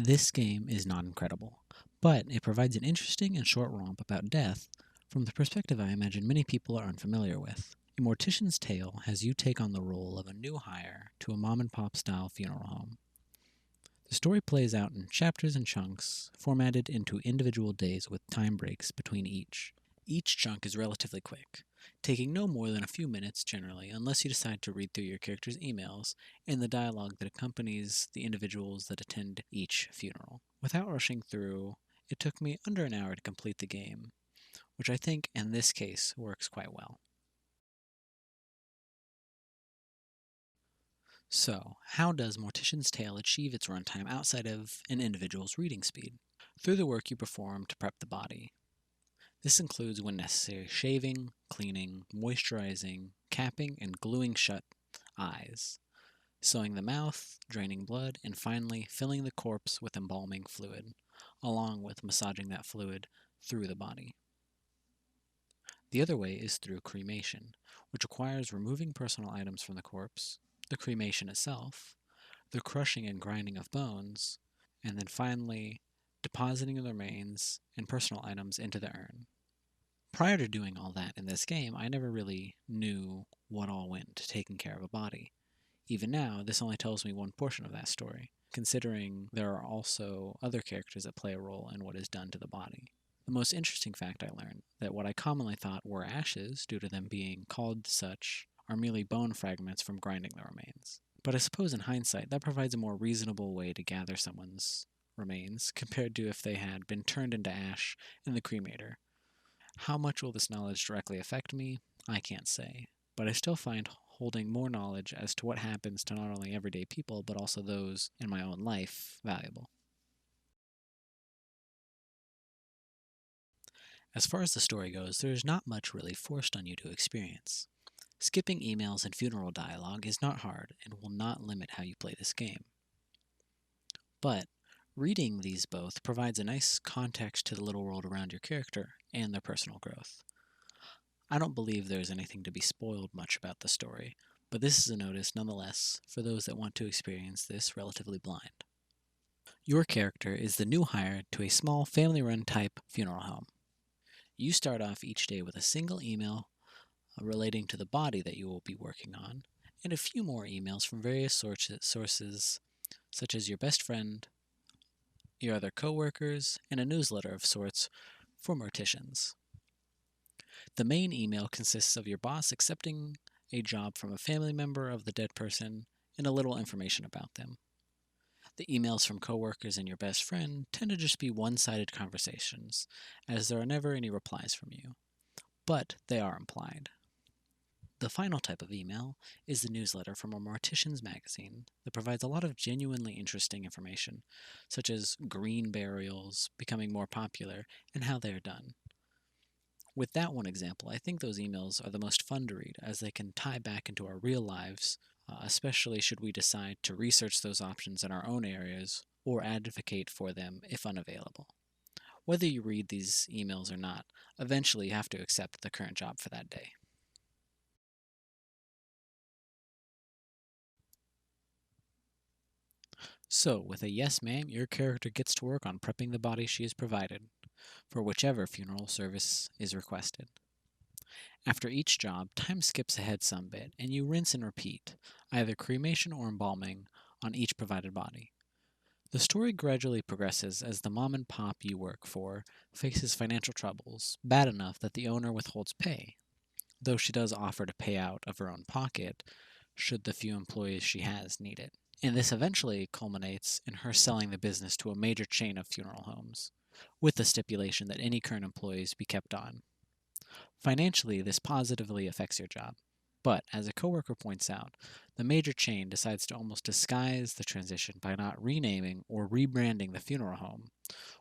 This game is not incredible, but it provides an interesting and short romp about death from the perspective I imagine many people are unfamiliar with. A Mortician's Tale has you take on the role of a new hire to a mom and pop style funeral home. The story plays out in chapters and chunks, formatted into individual days with time breaks between each. Each chunk is relatively quick, taking no more than a few minutes generally, unless you decide to read through your character's emails and the dialogue that accompanies the individuals that attend each funeral. Without rushing through, it took me under an hour to complete the game, which I think in this case works quite well. So, how does Mortician's Tale achieve its runtime outside of an individual's reading speed? Through the work you perform to prep the body. This includes, when necessary, shaving, cleaning, moisturizing, capping, and gluing shut eyes, sewing the mouth, draining blood, and finally filling the corpse with embalming fluid, along with massaging that fluid through the body. The other way is through cremation, which requires removing personal items from the corpse, the cremation itself, the crushing and grinding of bones, and then finally depositing the remains and personal items into the urn. Prior to doing all that in this game, I never really knew what all went into taking care of a body. Even now, this only tells me one portion of that story, considering there are also other characters that play a role in what is done to the body. The most interesting fact I learned that what I commonly thought were ashes, due to them being called such, are merely bone fragments from grinding the remains. But I suppose in hindsight, that provides a more reasonable way to gather someone's remains compared to if they had been turned into ash in the cremator. How much will this knowledge directly affect me? I can't say, but I still find holding more knowledge as to what happens to not only everyday people, but also those in my own life, valuable. As far as the story goes, there is not much really forced on you to experience. Skipping emails and funeral dialogue is not hard and will not limit how you play this game. But reading these both provides a nice context to the little world around your character and their personal growth. I don't believe there is anything to be spoiled much about the story, but this is a notice nonetheless for those that want to experience this relatively blind. Your character is the new hire to a small family-run type funeral home. You start off each day with a single email relating to the body that you will be working on, and a few more emails from various sources such as your best friend, your other coworkers, and a newsletter of sorts for morticians. The main email consists of your boss accepting a job from a family member of the dead person and a little information about them. The emails from coworkers and your best friend tend to just be one-sided conversations, as there are never any replies from you, but they are implied. The final type of email is the newsletter from a Mortician's magazine that provides a lot of genuinely interesting information, such as green burials becoming more popular and how they are done. With that one example, I think those emails are the most fun to read as they can tie back into our real lives, especially should we decide to research those options in our own areas or advocate for them if unavailable. Whether you read these emails or not, eventually you have to accept the current job for that day. So, with a yes ma'am, your character gets to work on prepping the body she is provided, for whichever funeral service is requested. After each job, time skips ahead some bit, and you rinse and repeat, either cremation or embalming, on each provided body. The story gradually progresses as the mom and pop you work for faces financial troubles, bad enough that the owner withholds pay, though she does offer to pay out of her own pocket should the few employees she has need it. And this eventually culminates in her selling the business to a major chain of funeral homes, with the stipulation that any current employees be kept on. Financially, this positively affects your job. But, as a coworker points out, the major chain decides to almost disguise the transition by not renaming or rebranding the funeral home,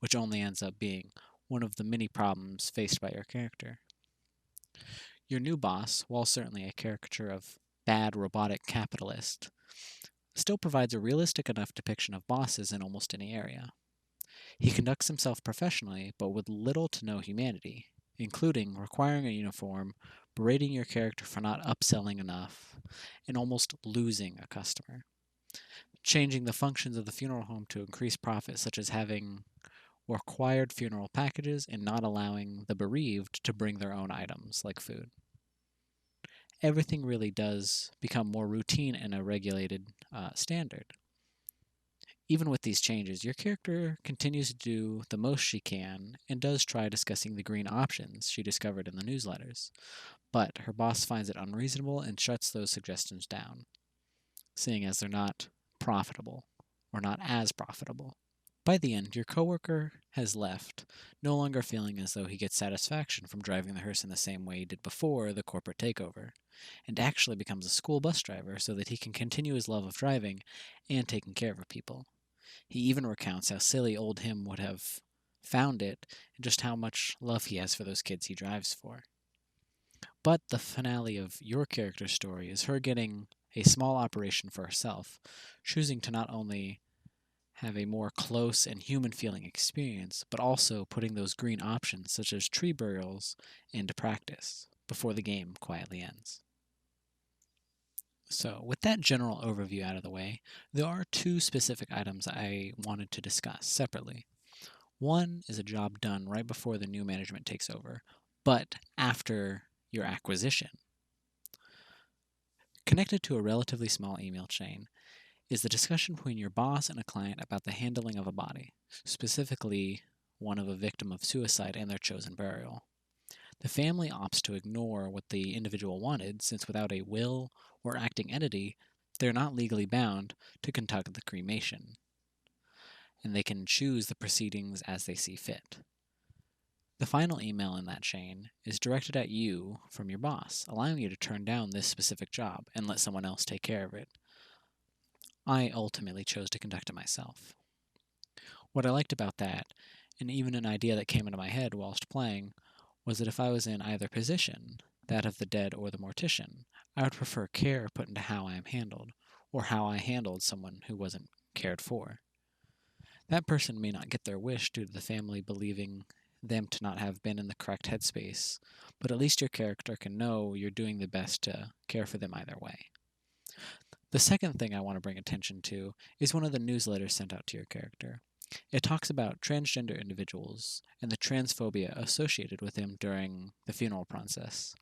which only ends up being one of the many problems faced by your character. Your new boss, while certainly a caricature of bad robotic capitalist, still provides a realistic enough depiction of bosses in almost any area. He conducts himself professionally, but with little to no humanity, including requiring a uniform, berating your character for not upselling enough, and almost losing a customer. changing the functions of the funeral home to increase profit, such as having required funeral packages and not allowing the bereaved to bring their own items like food. Everything really does become more routine and a regulated standard. Even with these changes, your character continues to do the most she can and does try discussing the green options she discovered in the newsletters, but her boss finds it unreasonable and shuts those suggestions down, seeing as they're not profitable, or not as profitable. By the end, your coworker has left, no longer feeling as though he gets satisfaction from driving the hearse in the same way he did before the corporate takeover, and actually becomes a school bus driver so that he can continue his love of driving and taking care of people. He even recounts how silly old him would have found it and just how much love he has for those kids he drives for. But the finale of your character's story is her getting a small operation for herself, choosing to not only have a more close and human feeling experience, but also putting those green options, such as tree burials, into practice before the game quietly ends. So, with that general overview out of the way, there are two specific items I wanted to discuss separately. One is a job done right before the new management takes over, but after your acquisition. Connected to a relatively small email chain is the discussion between your boss and a client about the handling of a body, specifically one of a victim of suicide and their chosen burial. The family opts to ignore what the individual wanted, since without a will or acting entity, they're not legally bound to conduct the cremation, and they can choose the proceedings as they see fit. The final email in that chain is directed at you from your boss, allowing you to turn down this specific job and let someone else take care of it. I ultimately chose to conduct it myself. What I liked about that, and even an idea that came into my head whilst playing, was that if I was in either position, that of the dead or the mortician, I would prefer care put into how I am handled, or how I handled someone who wasn't cared for. That person may not get their wish due to the family believing them to not have been in the correct headspace, but at least your character can know you're doing the best to care for them either way. The second thing I want to bring attention to is one of the newsletters sent out to your character. It talks about transgender individuals and the transphobia associated with them during the funeral process.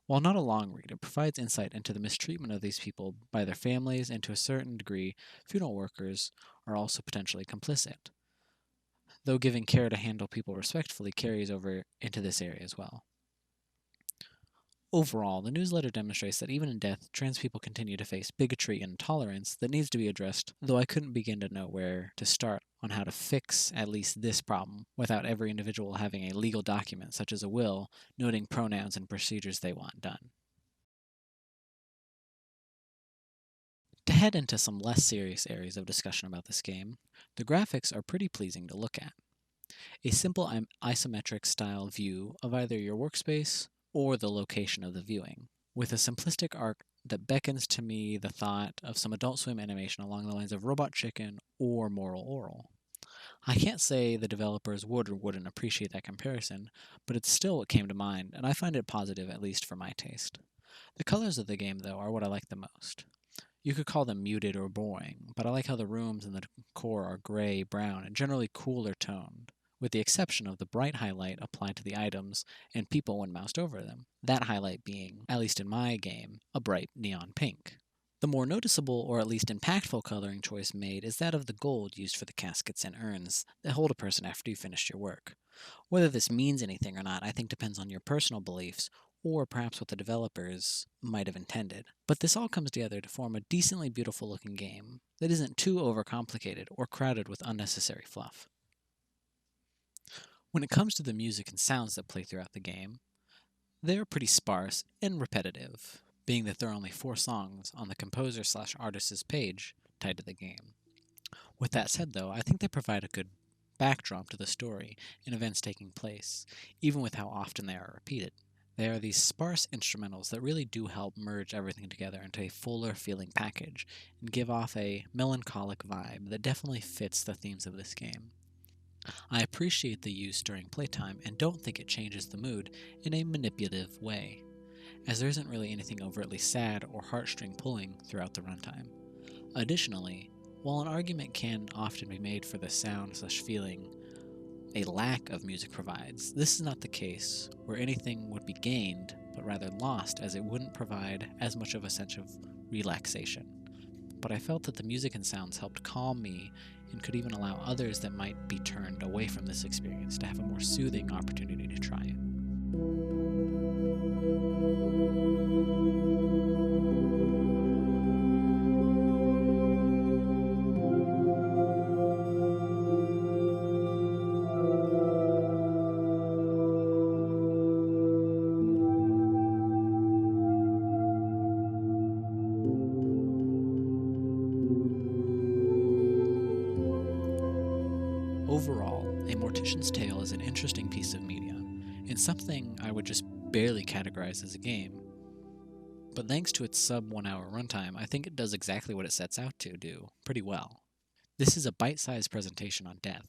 While not a long read, it provides insight into the mistreatment of these people by their families, and to a certain degree, funeral workers are also potentially complicit, though giving care to handle people respectfully carries over into this area as well. Overall, the newsletter demonstrates that even in death, trans people continue to face bigotry and intolerance that needs to be addressed, though I couldn't begin to know where to start on how to fix at least this problem without every individual having a legal document, such as a will, noting pronouns and procedures they want done. To head into some less serious areas of discussion about this game, the graphics are pretty pleasing to look at. A simple isometric style view of either your workspace or the location of the viewing, with a simplistic art that beckons to me the thought of some Adult Swim animation along the lines of Robot Chicken or Moral Oral. I can't say the developers would or wouldn't appreciate that comparison, but it's still what came to mind, and I find it positive, at least for my taste. The colors of the game, though, are what I like the most. You could call them muted or boring, but I like how the rooms and the decor are gray, brown, and generally cooler toned, with the exception of the bright highlight applied to the items and people when moused over them, that highlight being, at least in my game, a bright neon pink. The more noticeable, or at least impactful coloring choice made is that of the gold used for the caskets and urns that hold a person after you finish your work. Whether this means anything or not, I think depends on your personal beliefs, or perhaps what the developers might have intended. But this all comes together to form a decently beautiful looking game that isn't too overcomplicated or crowded with unnecessary fluff. When it comes to the music and sounds that play throughout the game, they're pretty sparse and repetitive, being that there are only 4 songs on the composer/artist's page tied to the game. With that said, though, I think they provide a good backdrop to the story and events taking place, even with how often they are repeated. They are these sparse instrumentals that really do help merge everything together into a fuller feeling package and give off a melancholic vibe that definitely fits the themes of this game. I appreciate the use during playtime and don't think it changes the mood in a manipulative way, as there isn't really anything overtly sad or heartstring pulling throughout the runtime. Additionally, while an argument can often be made for the sound/feeling a lack of music provides, this is not the case where anything would be gained, but rather lost, as it wouldn't provide as much of a sense of relaxation. But I felt that the music and sounds helped calm me and could even allow others that might be turned away from this experience to have a more soothing opportunity to try it. Overall, A Mortician's Tale is an interesting piece of media, and something I would just barely categorize as a game. But thanks to its sub 1 hour runtime, I think it does exactly what it sets out to do pretty well. This is a bite-sized presentation on death,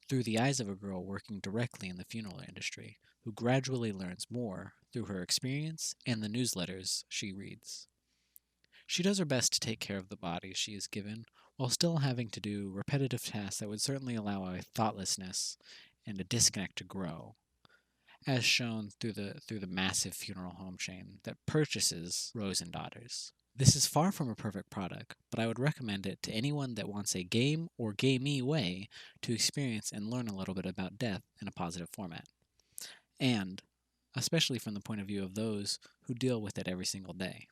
through the eyes of a girl working directly in the funeral industry, who gradually learns more through her experience and the newsletters she reads. She does her best to take care of the body she is given, while still having to do repetitive tasks that would certainly allow a thoughtlessness and a disconnect to grow, as shown through the massive funeral home chain that purchases Rose and Daughters. This is far from a perfect product, but I would recommend it to anyone that wants a game or gamey way to experience and learn a little bit about death in a positive format. And especially from the point of view of those who deal with it every single day.